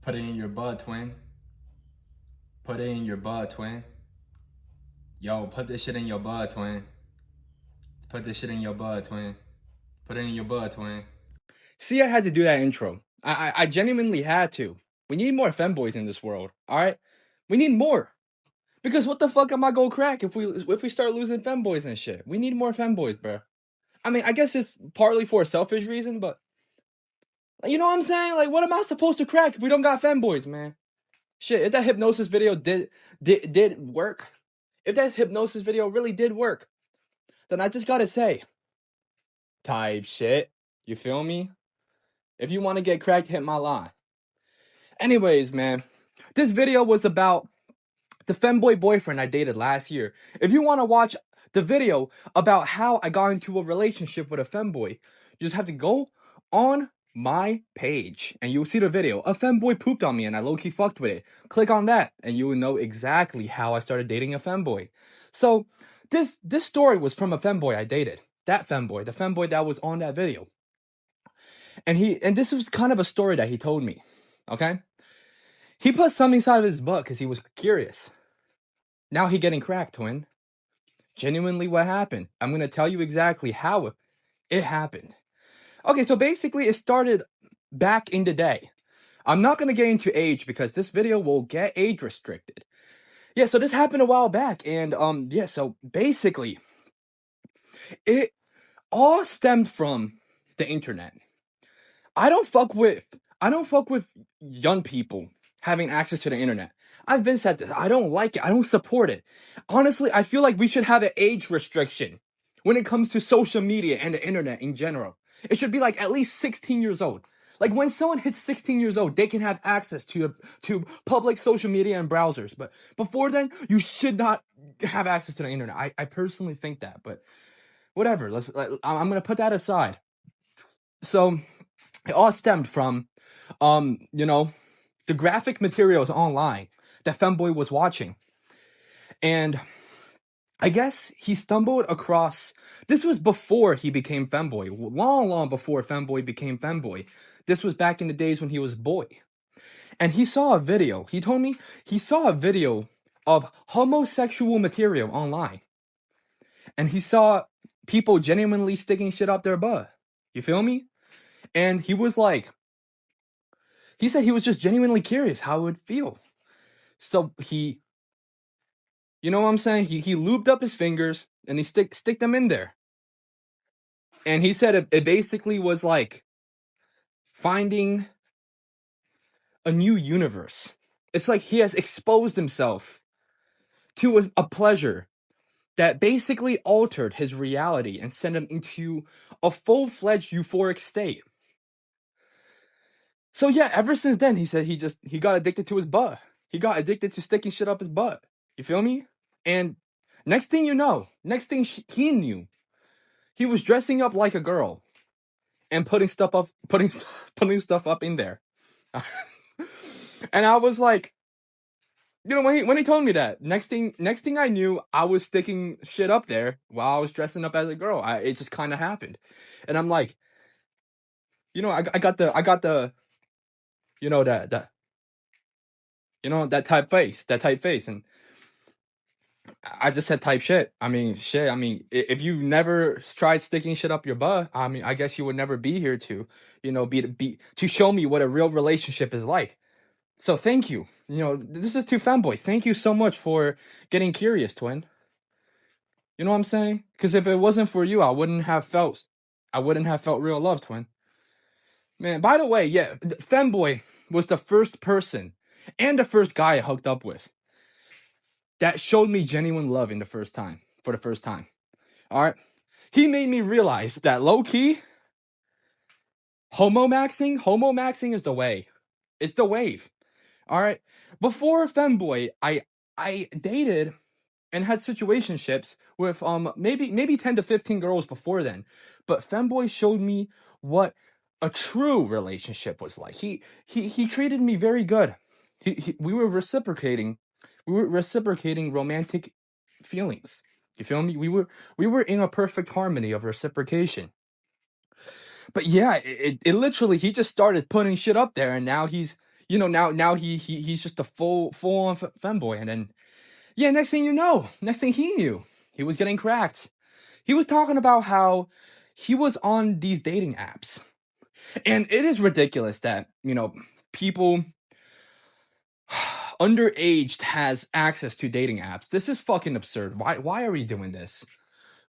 Put it in your butt, twin. Put it in your butt, twin. Yo, put this shit in your butt, twin. Put this shit in your butt, twin. Put it in your butt, twin. See, I had to do that intro. I genuinely had to. We need more femboys in this world, alright? We need more. Because what the fuck am I gonna crack if we start losing femboys and shit? We need more femboys, bro. I mean, I guess it's partly for a selfish reason, but you know what I'm saying? Like, what am I supposed to crack if we don't got femboys, man? Shit, if that hypnosis video did work, if that hypnosis video really did work, then I just gotta say, type shit. You feel me? If you want to get cracked, hit my line. Anyways, man, this video was about the femboy boyfriend I dated last year. If you want to watch the video about how I got into a relationship with a femboy, you just have to go on my page and you'll see the video. A femboy pooped on me and I low-key fucked with it. Click on that and you will know exactly how I started dating a femboy. So this story was from a femboy I dated. That femboy, the femboy that was on that video. And this was kind of a story that he told me, okay? He put something inside of his butt because he was curious. Now he getting cracked, twin. Genuinely what happened. I'm going to tell you exactly how it happened. Okay, so basically it started back in the day. I'm not going to get into age because this video will get age restricted. Yeah, so this happened a while back. And yeah, so basically it all stemmed from the internet. I don't fuck with young people having access to the internet. I've been said this. I don't like it. I don't support it. Honestly, I feel like we should have an age restriction when it comes to social media and the internet in general. It should be like at least 16 years old. Like when someone hits 16 years old, they can have access to public social media and browsers. But before then, you should not have access to the internet. I personally think that, but whatever. I'm going to put that aside. So it all stemmed from, the graphic materials online that femboy was watching. And I guess he stumbled across, this was before he became femboy, long before femboy became femboy. This was back in the days when he was boy. And he saw a video, he told me he saw a video of homosexual material online. And he saw people genuinely sticking shit up their butt. You feel me? And he was like, he said he was just genuinely curious how it would feel. So he, you know what I'm saying? He lubed up his fingers and he stick them in there. And he said it basically was like finding a new universe. It's like he has exposed himself to a pleasure that basically altered his reality and sent him into a full-fledged euphoric state. So yeah, ever since then, he said he got addicted to his butt. He got addicted to sticking shit up his butt. You feel me? And next thing he knew, he was dressing up like a girl and putting stuff up in there. And I was like, when he told me that, next thing I knew, I was sticking shit up there while I was dressing up as a girl. It just kind of happened. And I'm like, I got the that type face, and I just said type shit. I mean, if you never tried sticking shit up your butt, I mean, I guess you would never be here to, to show me what a real relationship is like. So thank you. This is to femboy. Thank you so much for getting curious, twin. You know what I'm saying? Because if it wasn't for you, I wouldn't have felt real love, twin. Man, by the way, yeah, femboy was the first person and the first guy I hooked up with that showed me genuine love for the first time. All right. He made me realize that low-key, homo-maxing is the way. It's the wave. All right. Before femboy, I dated and had situationships with maybe 10 to 15 girls before then. But femboy showed me what a true relationship was like. He treated me very good. We were reciprocating romantic feelings. You feel me? We were in a perfect harmony of reciprocation. But yeah, it literally, he just started putting shit up there, and now he's you know, now he's just a full on femboy. And then, yeah, next thing he knew, he was getting cracked. He was talking about how he was on these dating apps. And it is ridiculous that, you know, people underaged has access to dating apps. This is fucking absurd. Why are we doing this?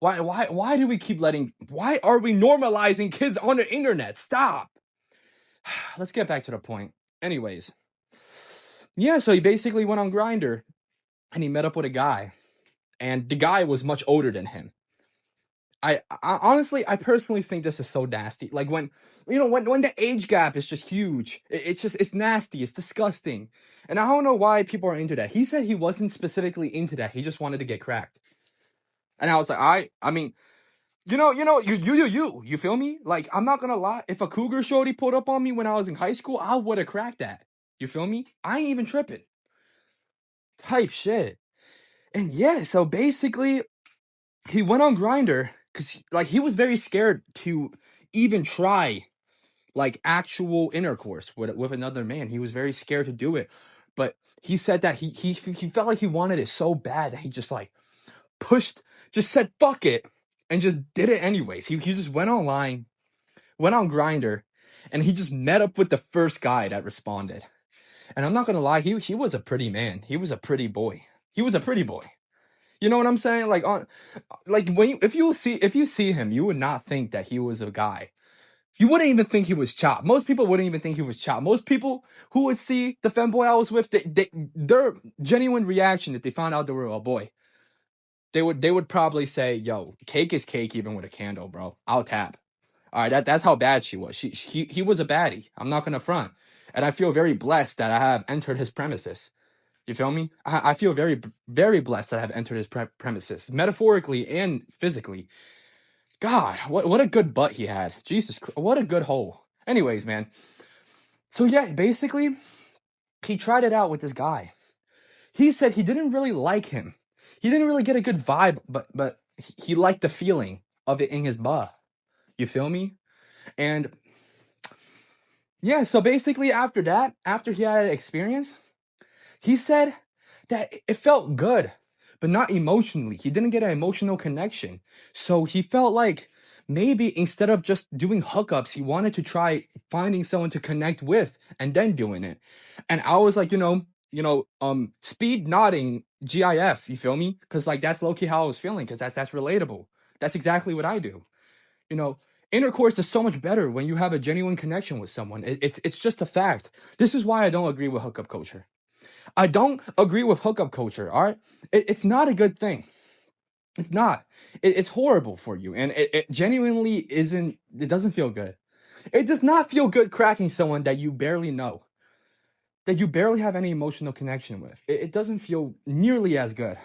Why do we keep why are we normalizing kids on the internet? Stop. Let's get back to the point. Anyways. Yeah, so he basically went on Grindr and he met up with a guy. And the guy was much older than him. I honestly, I personally think this is so nasty. Like when the age gap is just huge, it's nasty, it's disgusting, and I don't know why people are into that. He said he wasn't specifically into that. He just wanted to get cracked, and I was like, I mean, you feel me? Like I'm not gonna lie, if a cougar shorty pulled up on me when I was in high school, I would have cracked that. You feel me? I ain't even tripping. Type shit, and yeah, so basically, he went on Grindr. Because, like, he was very scared to even try, like, actual intercourse with another man. He was very scared to do it. But he said that he felt like he wanted it so bad that he just, like, just said, fuck it, and just did it anyways. He just went online, went on Grindr, and he just met up with the first guy that responded. And I'm not going to lie, he was a pretty man. He was a pretty boy. He was a pretty boy. You know what I'm saying? Like if you see him, you would not think that he was a guy. You wouldn't even think he was chopped. Most people wouldn't even think he was chopped. Most people who would see the femboy I was with, their genuine reaction if they found out they were a boy, they would probably say, "Yo, cake is cake, even with a candle, bro. I'll tap." All right, that's how bad she was. He was a baddie. I'm not gonna front, and I feel very blessed that I have entered his premises. You feel me? I feel very, very blessed that I have entered his premises, metaphorically and physically. God, what a good butt he had. Jesus Christ, what a good hole. Anyways, man. So yeah, basically, he tried it out with this guy. He said he didn't really like him. He didn't really get a good vibe, but he liked the feeling of it in his butt. You feel me? And yeah, so basically after that, after he had an experience, he said that it felt good, but not emotionally. He didn't get an emotional connection. So he felt like maybe instead of just doing hookups, he wanted to try finding someone to connect with and then doing it. And I was like, speed nodding GIF, you feel me? Because like that's low-key how I was feeling, because that's relatable. That's exactly what I do. You know, intercourse is so much better when you have a genuine connection with someone. It's just a fact. This is why I don't agree with hookup culture. I don't agree with hookup culture, all right? It's not a good thing. It's not. It's horrible for you, and it genuinely isn't. It doesn't feel good. It does not feel good cracking someone that you barely know, that you barely have any emotional connection with. It doesn't feel nearly as good.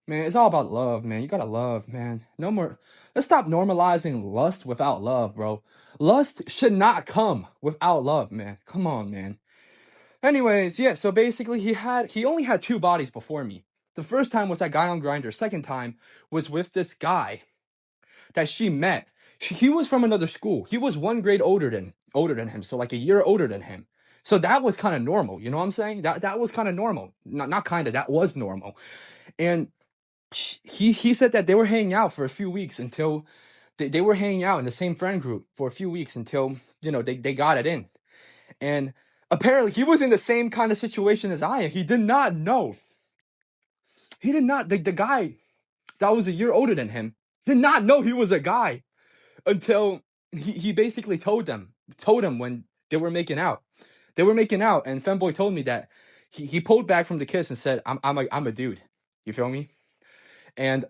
Man, it's all about love, man. You gotta love, man. No more. Let's stop normalizing lust without love, bro. Lust should not come without love, man. Come on, man. Anyways, yeah, so basically he only had two bodies before me. The first time was that guy on Grindr. Second time was with this guy that she met. He was from another school. He was 1 grade older than him, so like a year older than him. So that was kind of normal, you know what I'm saying? That was kind of normal. Not kind of, that was normal. And he said that they were hanging out for a few weeks until they were hanging out in the same friend group for a few weeks until, they got it in. And apparently, he was in the same kind of situation as I am. He did not know. He did not. The guy that was a year older than him did not know he was a guy until he basically told him when they were making out. They were making out, and Femboy told me that he pulled back from the kiss and said, "I'm a dude." You feel me? And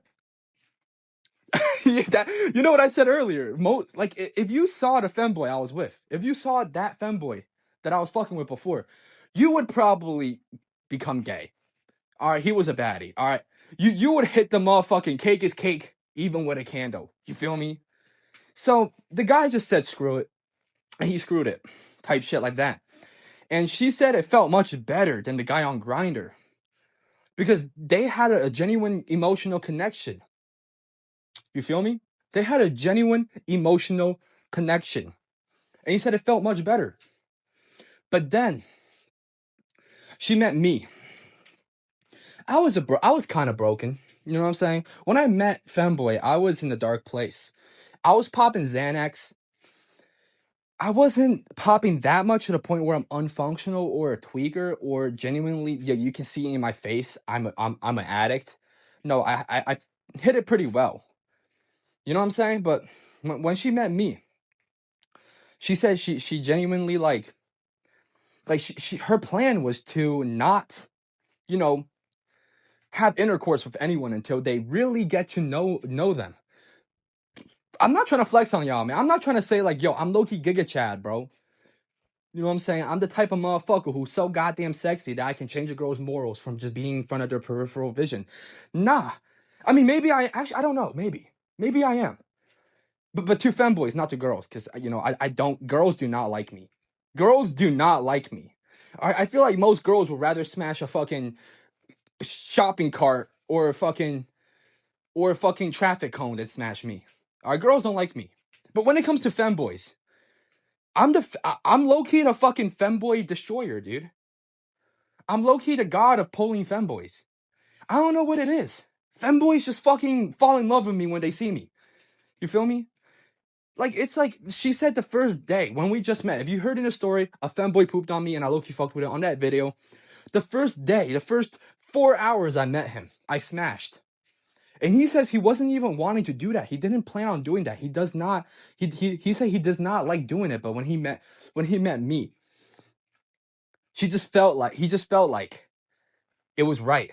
you know what I said earlier? Like if you saw the femboy I was with, if you saw that femboy that I was fucking with before, you would probably become gay. All right, he was a baddie. All right, you would hit the motherfucking cake is cake, even with a candle. You feel me? So the guy just said screw it, and he screwed it, type shit like that. And she said it felt much better than the guy on Grindr because they had a genuine emotional connection. You feel me? They had a genuine emotional connection. And he said it felt much better. But then she met me. I was kind of broken. You know what I'm saying? When I met Femboy, I was in a dark place. I was popping Xanax. I wasn't popping that much to the point where I'm unfunctional or a tweaker or genuinely, yeah, you can see in my face I'm an addict. No, I hit it pretty well. You know what I'm saying? But when she met me, she said she genuinely like she her plan was to not, you know, have intercourse with anyone until they really get to know them. I'm not trying to flex on y'all, man. I'm not trying to say like, yo, I'm low-key Giga Chad, bro. You know what I'm saying? I'm the type of motherfucker who's so goddamn sexy that I can change a girl's morals from just being in front of their peripheral vision. Nah. I mean, maybe I don't know. Maybe I am. But to femboys, not to girls, because, you know, I don't, girls do not like me. Girls do not like me. I feel like most girls would rather smash a fucking shopping cart or a fucking traffic cone than smash me. All right, girls don't like me. But when it comes to femboys, I'm low-key the fucking femboy destroyer, dude. I'm low-key the god of pulling femboys. I don't know what it is. Femboys just fucking fall in love with me when they see me. You feel me? Like, it's like, she said the first day, when we just met, if you heard in the story, a femboy pooped on me and I low-key fucked with it on that video. The first day, the first 4 hours I met him, I smashed. And he says he wasn't even wanting to do that. He didn't plan on doing that. He does not, he said he does not like doing it, but when he met me, he just felt like it was right.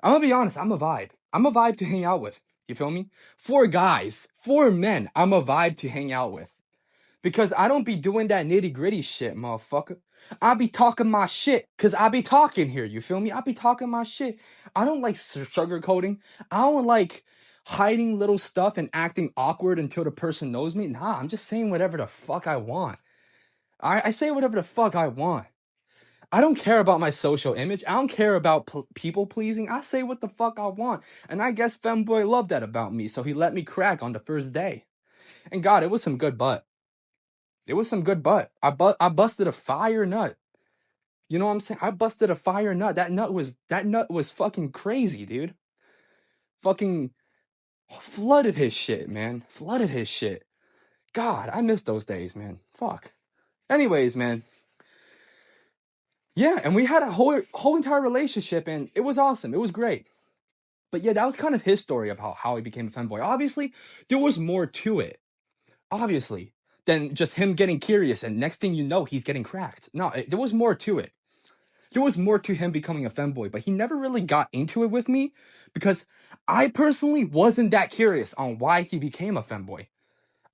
I'm gonna be honest, I'm a vibe. I'm a vibe to hang out with. You feel me? 4 guys, 4 men, I'm a vibe to hang out with. Because I don't be doing that nitty gritty shit, motherfucker. I be talking my shit, cause I be talking here, you feel me? I be talking my shit. I don't like sugarcoating. I don't like hiding little stuff and acting awkward until the person knows me. Nah, I'm just saying whatever the fuck I want. I say whatever the fuck I want. I don't care about my social image. I don't care about people pleasing. I say what the fuck I want. And I guess Femboy loved that about me, so he let me crack on the first day. And God, it was some good butt. It was some good butt. I busted a fire nut. You know what I'm saying? I busted a fire nut. That nut was fucking crazy, dude. Fucking flooded his shit, man. Flooded his shit. God, I miss those days, man. Fuck. Anyways, man. Yeah, and we had a whole entire relationship, and it was awesome. It was great. But yeah, that was kind of his story of how he became a femboy. Obviously, there was more to it. Obviously, than just him getting curious, and next thing you know, he's getting cracked. No, there was more to it. There was more to him becoming a femboy, but he never really got into it with me because I personally wasn't that curious on why he became a femboy.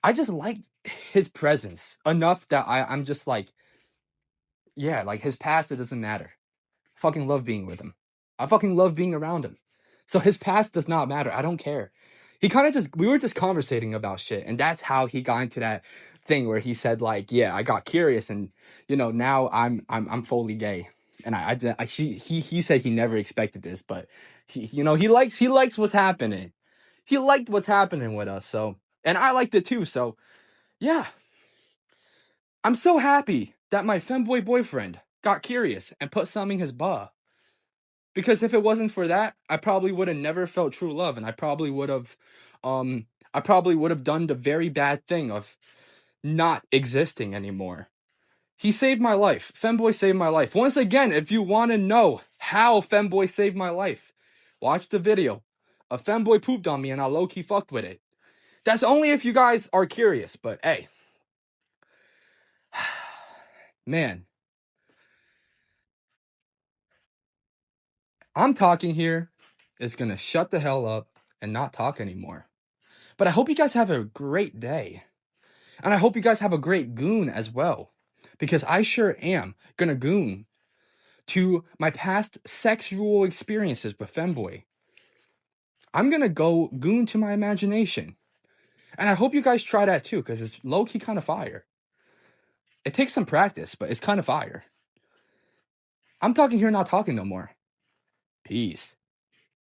I just liked his presence enough that I'm just like, yeah, like his past, it doesn't matter. I fucking love being with him. I fucking love being around him. So his past does not matter. I don't care. He kind of we were just conversating about shit, and that's how he got into that thing where he said like, yeah, I got curious, and you know now I'm fully gay. And he said he never expected this, but he likes what's happening. He liked what's happening with us, so, and I liked it too. So yeah, I'm so happy that my femboy boyfriend got curious and put some in his butt. Because if it wasn't for that, I probably would have never felt true love, and I probably would have done the very bad thing of not existing anymore. He saved my life. Femboy saved my life. Once again, if you want to know how Femboy saved my life, watch the video. A Femboy pooped on me and I low-key fucked with it. That's only if you guys are curious, but hey. Man. I'm talking here. It's gonna shut the hell up and not talk anymore. But I hope you guys have a great day. And I hope you guys have a great goon as well. Because I sure am gonna goon to my past sexual experiences with Femboy. I'm gonna go goon to my imagination. And I hope you guys try that too, because it's low-key kind of fire. It takes some practice, but it's kind of fire. I'm talking here, not talking no more. Peace.